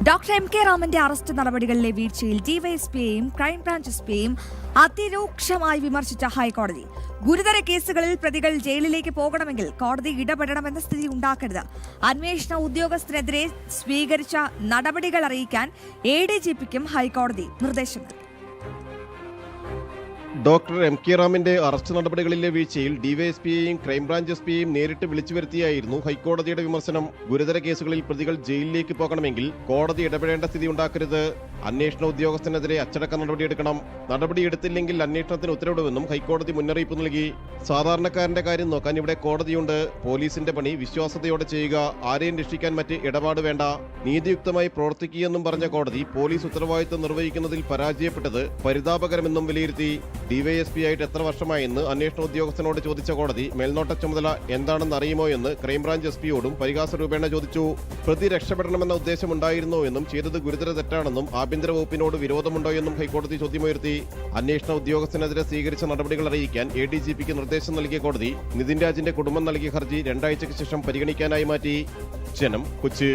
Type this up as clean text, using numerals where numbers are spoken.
Doctor M K രാമന്റെ arrest നടപടികളിലെ വീഴ്ചയിൽ ഡിവൈഎസ്പിയെയും crime branch എസ്പിയെയും അതിരൂക്ഷമായി വിമർശിച്ച ഹൈക്കോടതി. ഗുരുതര കേസുകളിൽ പ്രതികൾ ജയിലിലേക്ക് പോകണമെങ്കിൽ കോടതി ഇടപെടണമെന്ന സ്ഥിതി ഉണ്ടാക്കരുത്. അന്വേഷണ ഉദ്യോഗസ്ഥനെതിരെ സ്വീകരിച്ച നടപടികൾ അറിയിക്കാൻ എഡിജിപിക്കും ഹൈക്കോടതി നിർദ്ദേശം നൽകി. ഡോക്ടർ എം കെ രാമന്റെ അറസ്റ്റ് നടപടികളിലെ വീഴ്ചയിൽ ഡിവൈഎസ്പിയെയും ക്രൈംബ്രാഞ്ച് എസ്പിയെയും നേരിട്ട് വിളിച്ചു വരുത്തിയായിരുന്നു ഹൈക്കോടതിയുടെ വിമർശനം. ഗുരുതര കേസുകളിൽ പ്രതികൾ ജയിലിലേക്ക് പോകണമെങ്കിൽ കോടതി ഇടപെടേണ്ട സ്ഥിതി ഉണ്ടാക്കരുത്. അന്വേഷണ ഉദ്യോഗസ്ഥനെതിരെ അച്ചടക്ക നടപടിയെടുക്കണം. നടപടിയെടുത്തില്ലെങ്കിൽ അന്വേഷണത്തിന് ഉത്തരവിടുമെന്നും ഹൈക്കോടതി മുന്നറിയിപ്പ് നൽകി. സാധാരണക്കാരന്റെ കാര്യം നോക്കാൻ ഇവിടെ കോടതിയുണ്ട്. പോലീസിന്റെ പണി വിശ്വാസതയോടെ ചെയ്യുക. ആരെയും രക്ഷിക്കാൻ മറ്റ് ഇടപാട് വേണ്ട. നീതിയുക്തമായി പ്രവർത്തിക്കുകയെന്നും പറഞ്ഞ കോടതി പോലീസ് ഉത്തരവാദിത്തം നിർവഹിക്കുന്നതിൽ പരാജയപ്പെട്ടത് പരിതാപകരമെന്നും വിലയിരുത്തി. ഡിവൈഎസ്പി ആയിട്ട് എത്ര വർഷമായെന്ന് അന്വേഷണ ഉദ്യോഗസ്ഥനോട് ചോദിച്ച കോടതി മേൽനോട്ട ചുമതല എന്താണെന്ന് അറിയുമോ എന്ന് ക്രൈംബ്രാഞ്ച് എസ്പിയോടും പരിഹാസ രൂപേണ ചോദിച്ചു. പ്രതി രക്ഷപ്പെടണമെന്ന ഉദ്ദേശമുണ്ടായിരുന്നോ എന്നും ചെയ്തത് ഗുരുതര തെറ്റാണെന്നും ആഭ്യന്തര വകുപ്പിനോട് വിരോധമുണ്ടോ എന്നും ഹൈക്കോടതി ചോദ്യമുയർത്തി. അന്വേഷണ ഉദ്യോഗസ്ഥനെതിരെ സ്വീകരിച്ച നടപടികൾ അറിയിക്കാൻ എഡിജിപിക്ക് നിർദ്ദേശം നൽകിയ കോടതി നിതിൻ രാജിന്റെ കുടുംബം നൽകിയ ഹർജി 2 ആഴ്ചയ്ക്ക് ശേഷം പരിഗണിക്കാനായി മാറ്റി. ജനം, കൊച്ചി.